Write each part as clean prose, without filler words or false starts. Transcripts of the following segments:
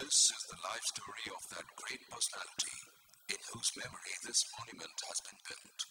This is the life story of that great personality in whose memory this monument has been built.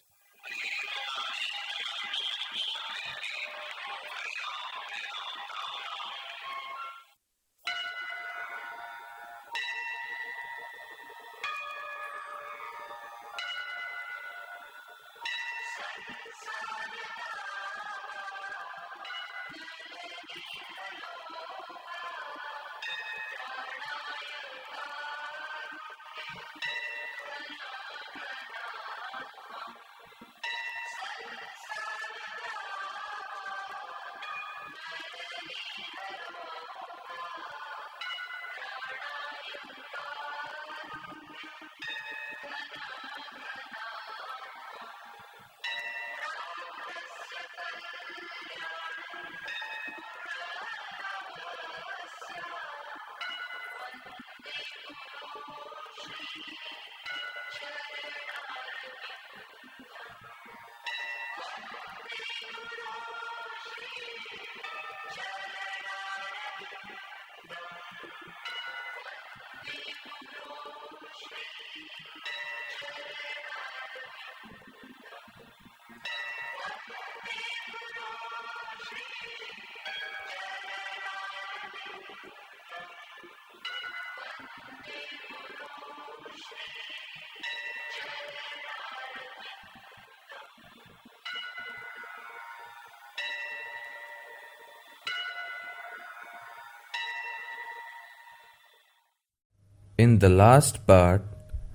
In the last part,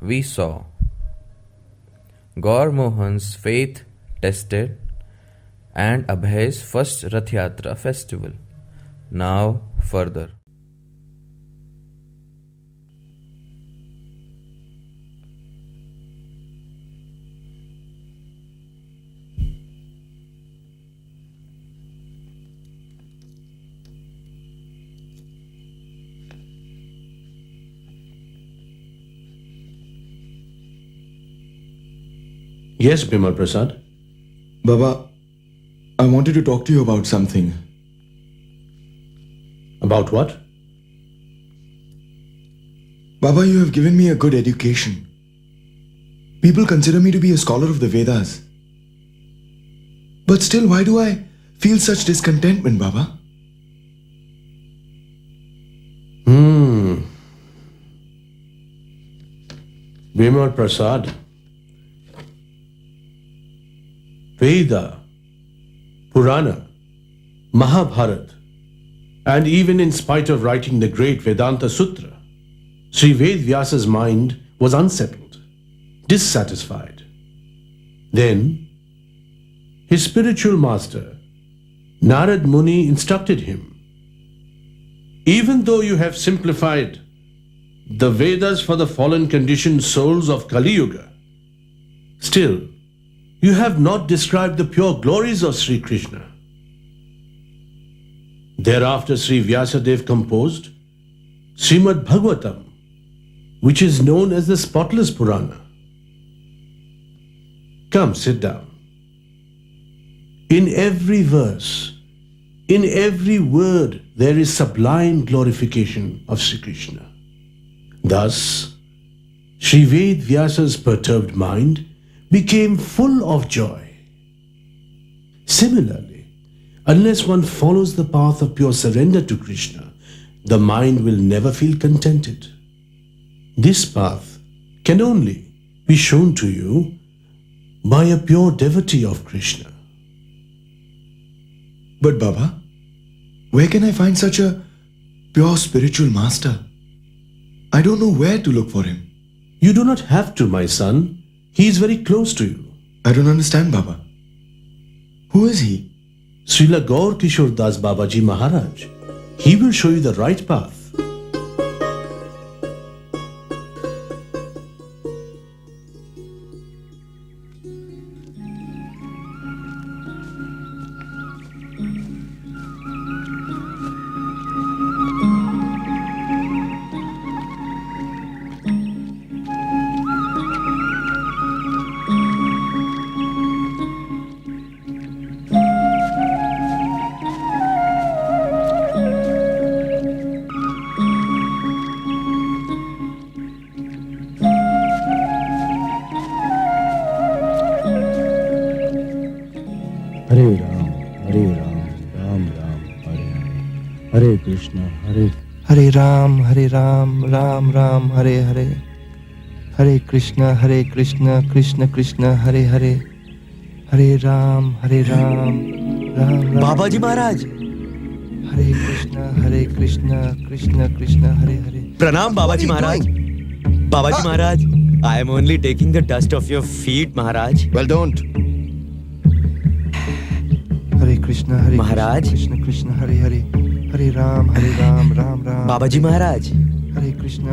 we saw Gaur Mohan's faith tested and Abhay's first Rath Yatra festival. Now, further. Yes, Bimal Prasad. Baba, I wanted to talk to you about something. About what? Baba, you have given me a good education. People consider me to be a scholar of the Vedas. But still, why do I feel such discontentment, Baba? Bimal Prasad. Veda, Purana, Mahabharata, and even in spite of writing the great Vedanta Sutra, Sri Ved Vyasa's mind was unsettled, dissatisfied. Then, his spiritual master, Narad Muni, instructed him, even though you have simplified the Vedas for the fallen conditioned souls of Kali Yuga, still, you have not described the pure glories of Sri Krishna. Thereafter, Sri Vyasadeva composed Srimad Bhagavatam, which is known as the spotless Purana. Come, sit down. In every verse, in every word, there is sublime glorification of Sri Krishna. Thus, Sri Ved Vyasa's perturbed mind became full of joy. Similarly, unless one follows the path of pure surrender to Krishna, the mind will never feel contented. This path can only be shown to you by a pure devotee of Krishna. But Baba, where can I find such a pure spiritual master? I don't know where to look for him. You do not have to, my son. He is very close to you. I don't understand, Baba. Who is he? Srila Gaur Kishore Das Babaji Maharaj. He will show you the right path. Hare Ram, Ram Ram, Hare Hare. Hare Krishna, Hare Ram, Ram Ram, Hare Hare. Hare Krishna, Krishna Krishna, Hare Hare. Hare Ram, Ram Ram. Baba ji Maharaj, Hare Krishna, Krishna Krishna, Hare Hare. प्रणाम बाबा जी महाराज. बाबा जी महाराज, I am only taking the dust off your feet, Maharaj. Well, don't. Hare Krishna, Maharaj. Krishna Krishna, Hare Hare. Hare Ram, Ram Ram. Baba ji Maharaj, Hare Krishna,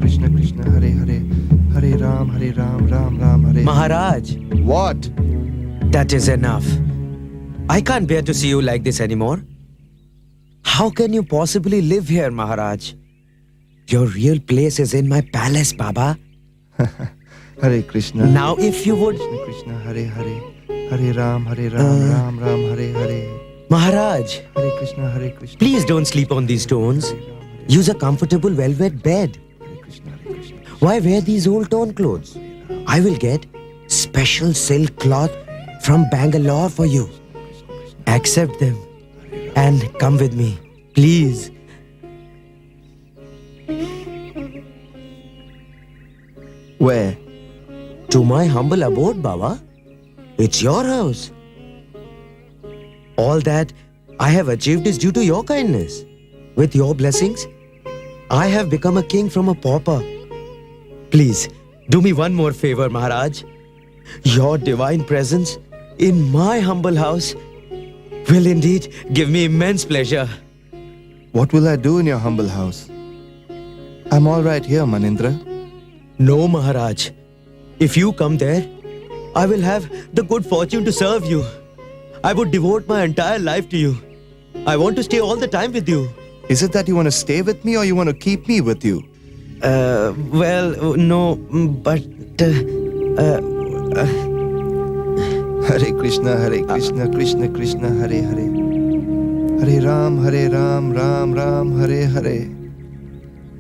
Krishna Krishna, Hare Hare. Hare Ram, Ram Ram, Hare. Maharaj, What? that is enough. I can't bear to see you like this anymore. How can you possibly live here, Maharaj? Your real place is in my palace, Baba. Hare Krishna. Now, if you would, Krishna, Hare Hare. Hare Ram, Ram Ram, Hare Hare. Maharaj, Hare Krishna, Krishna. please don't sleep on these stones. Use a comfortable velvet bed. Hare Krishna, Krishna. Why wear these old torn clothes? I will get special silk cloth from Bangalore for you. Accept them and come with me, please. Where? To my humble abode, Baba. It's your house. All that I have achieved is due to your kindness. With your blessings, I have become a king from a pauper. Please, do me one more favor, Maharaj. Your divine presence in my humble house will indeed give me immense pleasure. What will I do in your humble house? I'm all right here, Manindra. No, Maharaj. If you come there, I will have the good fortune to serve you. I would devote my entire life to you. I want to stay all the time with you. Is it that you want to stay with me or you want to keep me with you? No, but... Hare Krishna, Krishna Krishna, Hare Hare. Hare Ram, Ram Ram, Hare Hare.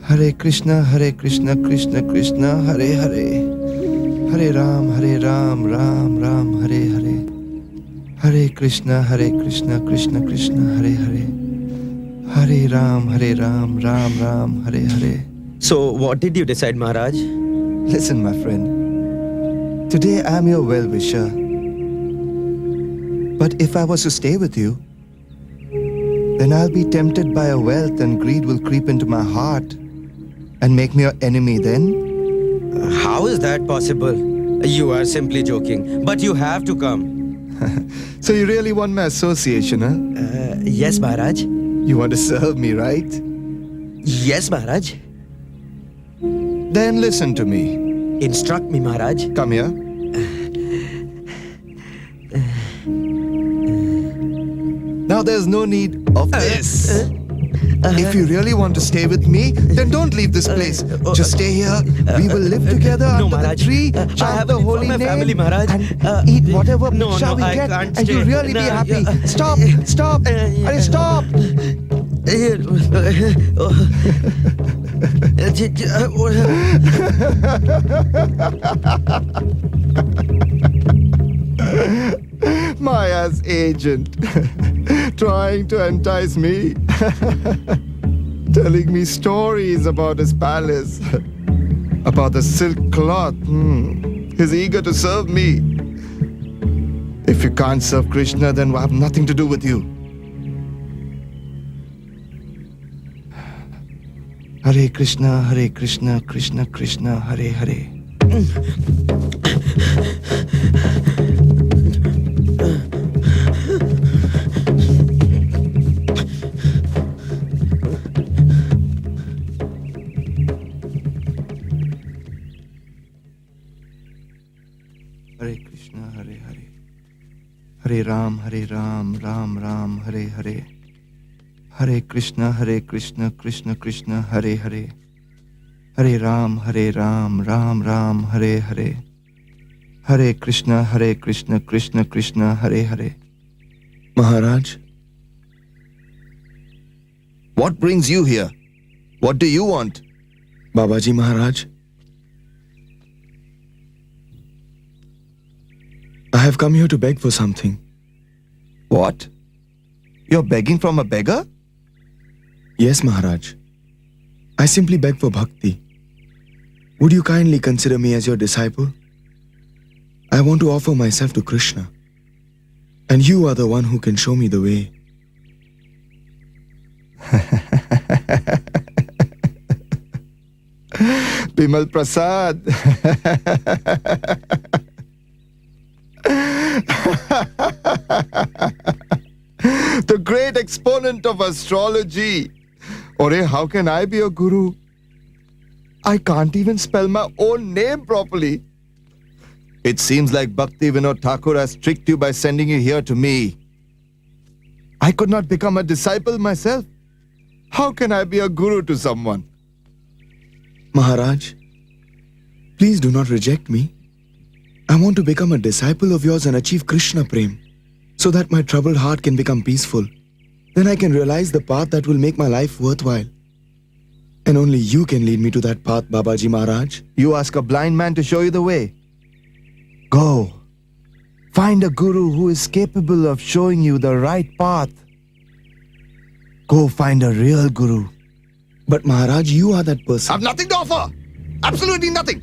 Hare Krishna, Krishna Krishna, Hare Hare. Hare Ram, Ram Ram, Hare Hare. Hare Krishna, Krishna Krishna, Hare Hare. Hare Ram, Ram Ram, Hare Hare. So, what did you decide, Maharaj? Listen, my friend. Today I am your well-wisher. But if I was to stay with you, then I'll be tempted by a wealth and greed will creep into my heart and make me your enemy then. How is that possible? You are simply joking, but you have to come. So you really want my association, huh? Yes, Maharaj. You want to serve me, right? Yes, Maharaj. Then listen to me. Instruct me, Maharaj. Come here. Now there's no need of this. If you really want to stay with me, then don't leave this place. Just stay here. We will live together No, under the Maharaj. tree, I chant have the to inform holy my name, family, Maharaj. and eat whatever no, bhiksha we I get, can't and you stay. really be No, happy. yeah. Stop! Hurry, stop! Maya's agent, trying to entice me, telling me stories about his palace, about the silk cloth. He's eager to serve me. If you can't serve Krishna, then we'll have nothing to do with you. Hare Krishna, Krishna Krishna, Hare Hare. Hare Krishna, Hare Hare. Hare Ram, Ram Ram, Hare Hare. Hare Krishna, Krishna Krishna, Hare Hare. Hare Ram, Ram Ram, Hare Hare. Hare Krishna, Krishna, Hare Hare. Maharaj, what brings you here? What do you want? Babaji Maharaj, I have come here to beg for something. What? You're begging from a beggar? Yes, Maharaj. I simply beg for bhakti. Would you kindly consider me as your disciple? I want to offer myself to Krishna. And you are the one who can show me the way. Bimal Prasad. The great exponent of astrology. Ore, how can I be a guru? I can't even spell my own name properly. It seems like Bhakti Vinod Thakur has tricked you by sending you here to me. I could not become a disciple myself. How can I be a guru to someone? Maharaj, please do not reject me. I want to become a disciple of yours and achieve Krishna Prem, so that my troubled heart can become peaceful. Then I can realize the path that will make my life worthwhile. And only you can lead me to that path, Babaji Maharaj. You ask a blind man to show you the way. Go. Find a guru who is capable of showing you the right path. Go find a real guru. But Maharaj, you are that person. I have nothing to offer. Absolutely nothing.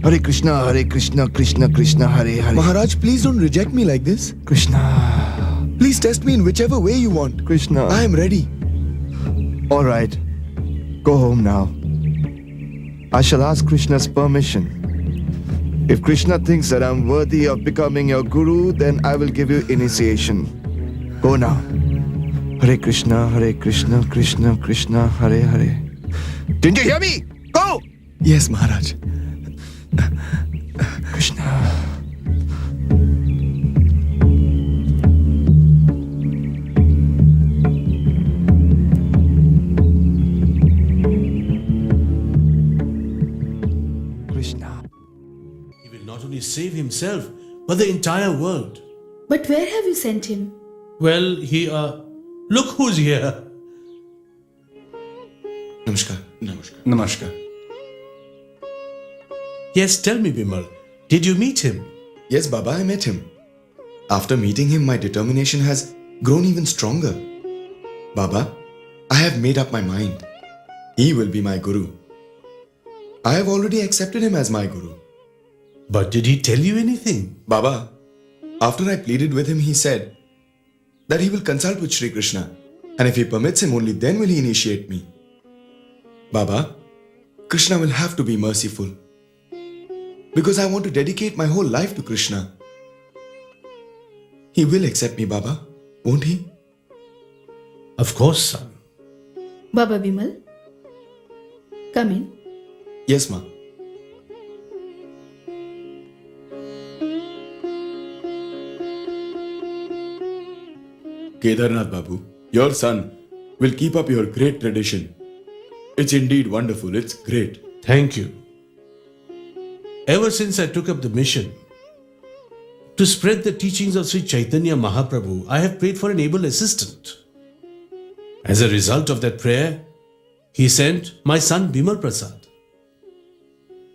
Hare Krishna, Krishna Krishna, Hare Hare. Maharaj, please don't reject me like this. Krishna, Please test me in whichever way you want. Krishna. I am ready. All right. Go home now. I shall ask Krishna's permission. If Krishna thinks that I'm worthy of becoming your guru, then I will give you initiation. Go now. Hare Krishna, Krishna Krishna, Hare Hare. Didn't you hear me? Go! Yes, Maharaj. Krishna. Krishna. He will not only save himself, but the entire world. But where have you sent him? Well, look who's here. Namaskar. Namaskar. Yes, tell me, Bimal, did you meet him? Yes, Baba, I met him. After meeting him, my determination has grown even stronger. Baba, I have made up my mind. He will be my guru. I have already accepted him as my guru. But did he tell you anything? Baba, after I pleaded with him, he said that he will consult with Sri Krishna, and if he permits him, only then will he initiate me. Baba, Krishna will have to be merciful, because I want to dedicate my whole life to Krishna. He will accept me, Baba, won't he? Of course, son. Baba Bimal, come in. Yes, ma. Kedarnath Babu, your son will keep up your great tradition. It's indeed wonderful, it's great. Thank you. Ever since I took up the mission to spread the teachings of Sri Chaitanya Mahaprabhu, I have prayed for an able assistant. As a result of that prayer, he sent my son Bimal Prasad.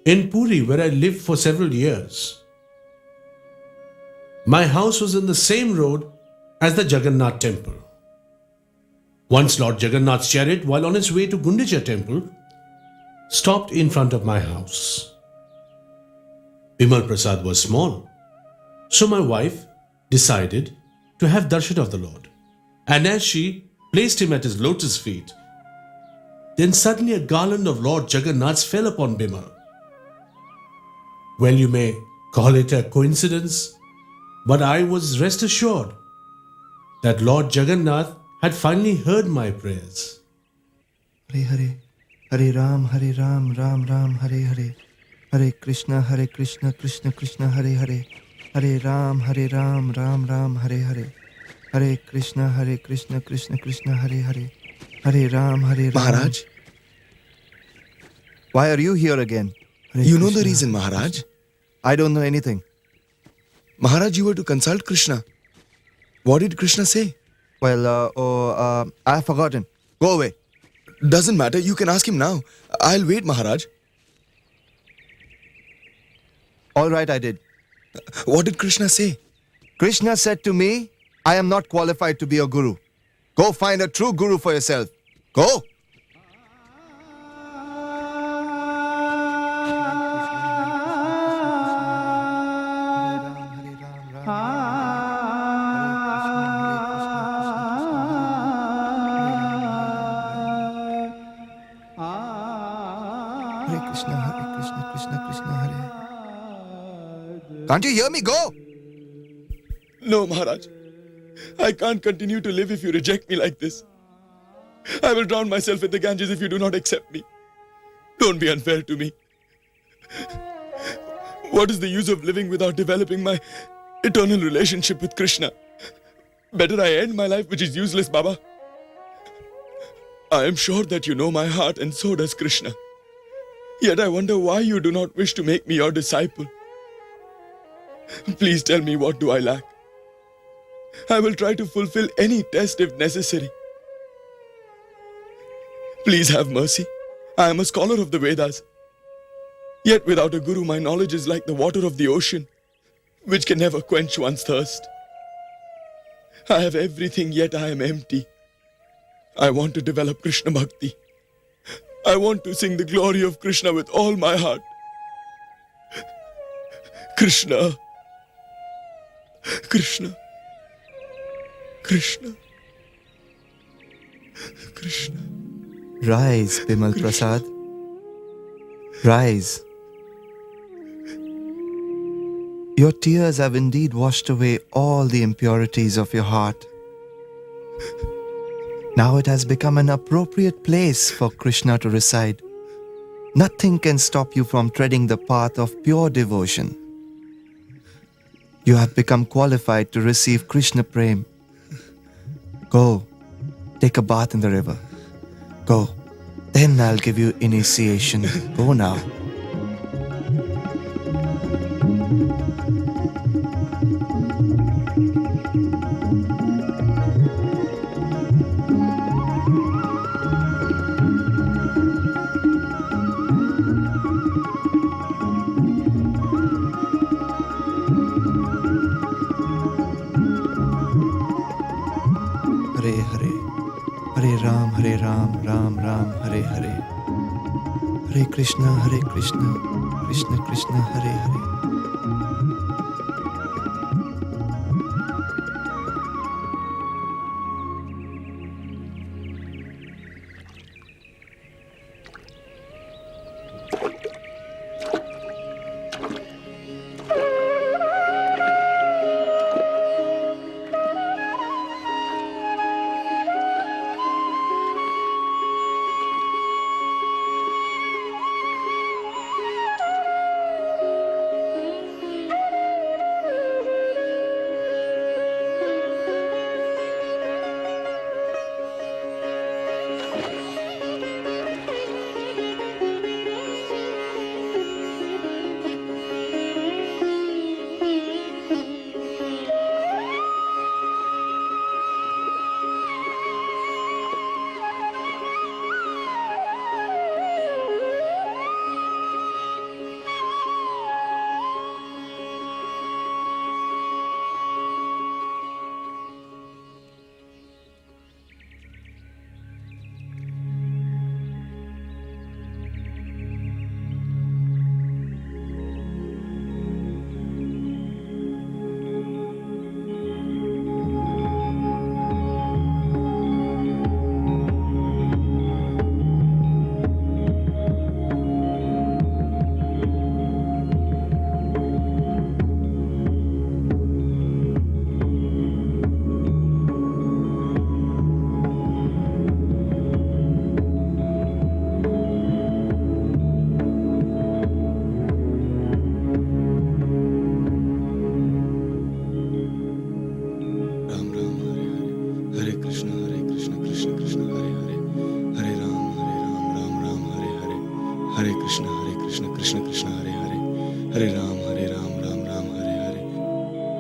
In Puri, where I lived for several years, my house was in the same road as the Jagannath temple. Once Lord Jagannath's chariot, while on its way to Gundicha temple, stopped in front of my house. Bimal Prasad was small, so my wife decided to have darshan of the Lord. And as she placed him at his lotus feet, then suddenly a garland of Lord Jagannath's fell upon Bimal. Well, you may call it a coincidence, but I was rest assured that Lord Jagannath had finally heard my prayers. Hare Hare, Hare Ram, Ram Ram, Hare Hare. Hare Krishna, Krishna Krishna, Hare Hare. Hare Ram, Ram Ram, Hare Hare. Hare Krishna, Krishna Krishna, Hare Hare. Hare Ram, Ram. Maharaj, Why are you here again? Hare you know the Krishna. reason, Maharaj. I don't know anything. Maharaj, you were to consult Krishna. What did Krishna say? Well, I have forgotten. Go away. Doesn't matter, you can ask him now. I'll wait, Maharaj. All right, I did. What did Krishna say? Krishna said to me I am not qualified to be a guru. Go find a true guru for yourself. Go. Hare Krishna, Krishna Krishna, Hare. Can't you hear me? Go. No, Maharaj. I can't continue to live if you reject me like this. I will drown myself in the Ganges if you do not accept me. Don't be unfair to me. What is the use of living without developing my eternal relationship with Krishna? Better I end my life, which is useless, Baba. I am sure that you know my heart, and so does Krishna. Yet I wonder why you do not wish to make me your disciple. Please tell me, what do I lack? I will try to fulfill any test if necessary. Please have mercy. I am a scholar of the Vedas. Yet without a guru, my knowledge is like the water of the ocean, which can never quench one's thirst. I have everything, yet I am empty. I want to develop Krishna Bhakti. I want to sing the glory of Krishna with all my heart. Krishna. Krishna. Krishna. Krishna. Rise, Bimal Prasad. Rise. Your tears have indeed washed away all the impurities of your heart. Now it has become an appropriate place for Krishna to reside. Nothing can stop you from treading the path of pure devotion. You have become qualified to receive Krishna Prem. Go, take a bath in the river. Go, then I'll give you initiation. Go now. Hare Hare, Hare Ram, Ram Ram, Hare Hare. Hare Krishna, Krishna Krishna, Hare Hare.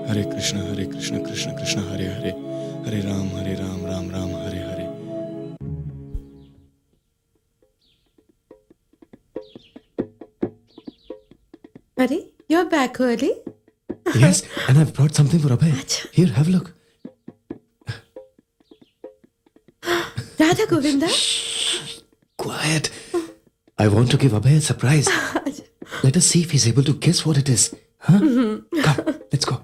Hare Krishna, Krishna Krishna, Hare Hare. Hare Ram, Ram Ram, Hare Hare. Hare, you're back early? Yes, and I've brought something for Abhay. Acha. Here, have a look. Radha Govinda? Quiet. I want to give Abhay a surprise. Let us see if he's able to guess what it is. Huh? Come, let's go.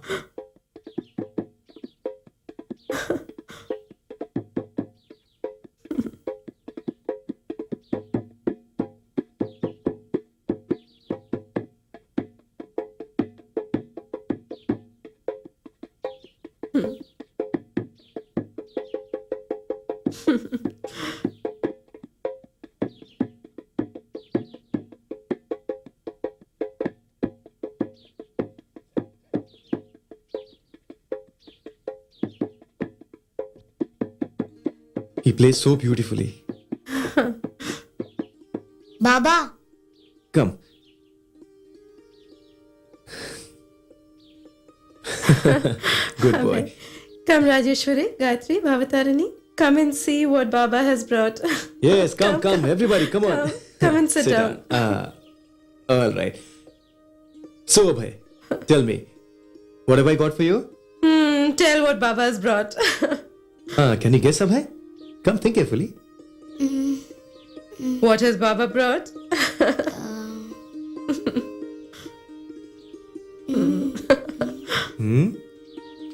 He plays so beautifully. Baba, Come. Good boy. Come, Rajeshwari, Gayatri, Bhavatarani. Come and see what Baba has brought. Yes, come. Everybody, come on. Come and sit down. All right. So, Abhay, tell me, what have I got for you? Tell what Baba has brought. Can you guess, Abhay? Come, think carefully. What has Baba brought?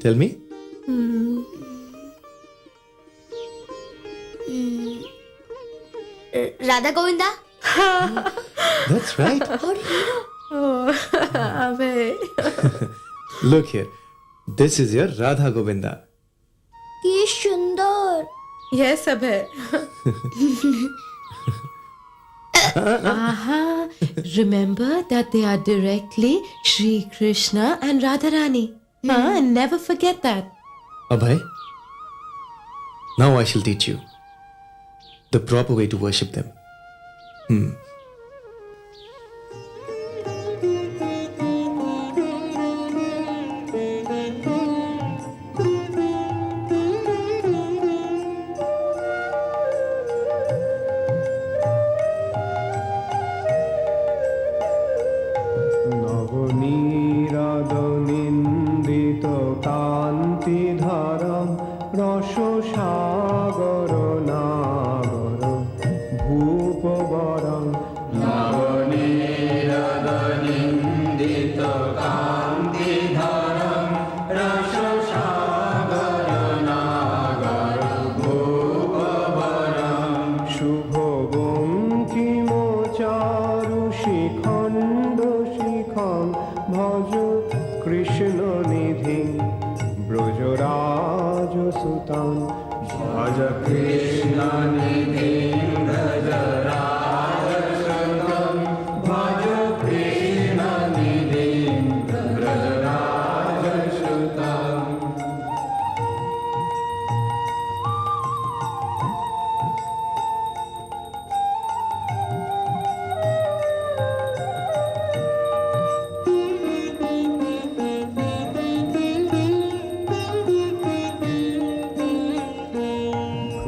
Tell me. Radha Govinda? That's right. How do you know? Oh, Abhay. Look here. This is your Radha Govinda. Ki sundar. Yes, Abhay. Remember that they are directly Shri Krishna and Radharani. And never forget that. Abhay, now I shall teach you the proper way to worship them. নবনীরাদনিন্দিত কান্তি ধারম রস সাগর নাগর ভূপবরম নবনীরাদনিন্দিত কান্তি ধারম রস সাগর নাগর ভূপবরম শুভ বঙ্কিম চারু শিখণ্ড শিখন ভজ কৃষ্ণ নিধি ব্রজরাজ সুতান ভজ কৃষ্ণ নিধি ব্রজরাজ সুতান ভজ কৃষ্ণ নিধি ব্রজরাজ সুতান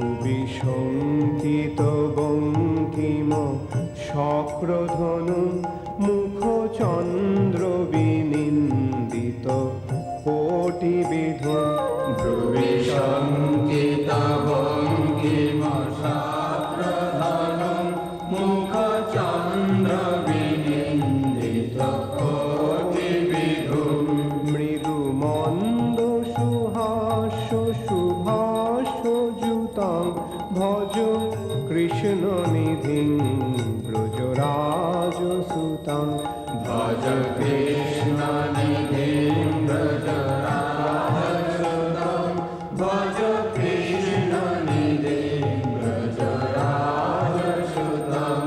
ভুবি শঙ্কিত বঙ্কিম শক্রধনু মুখ চন্দ্র বিনিন্দিত কোটি বিধু ভুবি শঙ্কিত বঙ্কিম শক্রধনু মুখ চন্দ্র বিনিন্দিত কোটি বিধু মৃদু মন্দ সুহাস্য শুভাস্য যুতাং ভজ কৃষ্ণ নিধি ব্রজরাজ সুতাং ভজ কৃষ্ণ নিধি ব্রজরাজ সুতাং ভজ কৃষ্ণ নিধি ব্রজরাজ সুতাং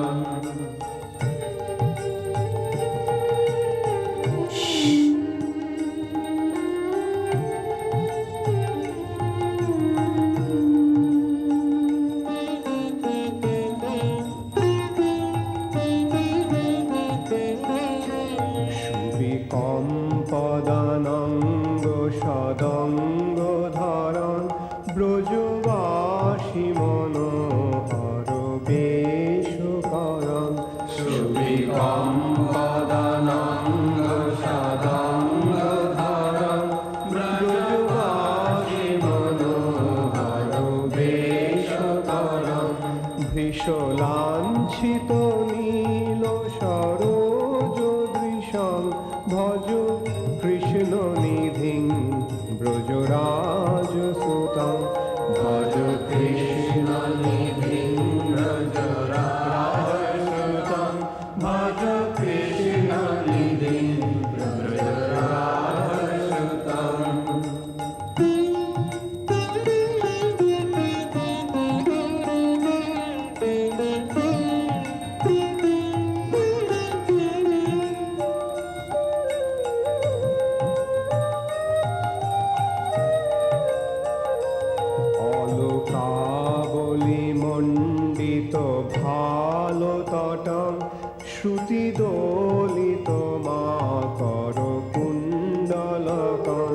সুবিকম্পদানঙ্গ সদঙ্গ ধারণ ব্রজবাসী মনোহর বেশকরণ সুবিকম্পদানঙ্গ সদঙ্গ ধারণ ব্রজবাসী মনোহর বেশকরণ লাঞ্ছিত নীল সরোজ দৃশং ভজ কৃষ্ণ নিধিং ব্রজরাজ সুতং ভজ কৃষ্ণ নিধিং ব্রজরাজ সুতং ভজ কৃষ্ণ নিধিং ব্রজরাজ সুতং অলকাবলি মণ্ডিত ভালো তটং শ্রুতি দোলিত মাকর কুণ্ডলকং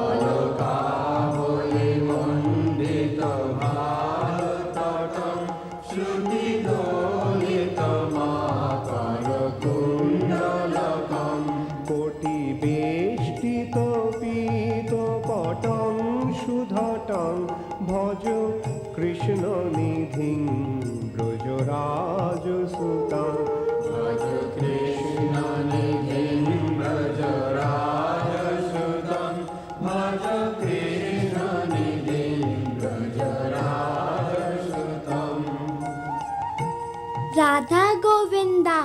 অলকাবলি মণ্ডিত ভালো তটং শ্রুতি দোলিত মাকর কুণ্ডলকং কোটি বেষ্টিত পীত পটং সুধটং ভজ কৃষ্ণ নিধিং ব্রজরাজ সুতং ভজ কৃষ্ণ নিধিং ব্রজরাজ সুতং ভজ কৃষ্ণ নিধিং ব্রজরাজ সুতং রাধা গোবিন্দা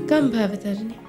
Come, Bhavatarini.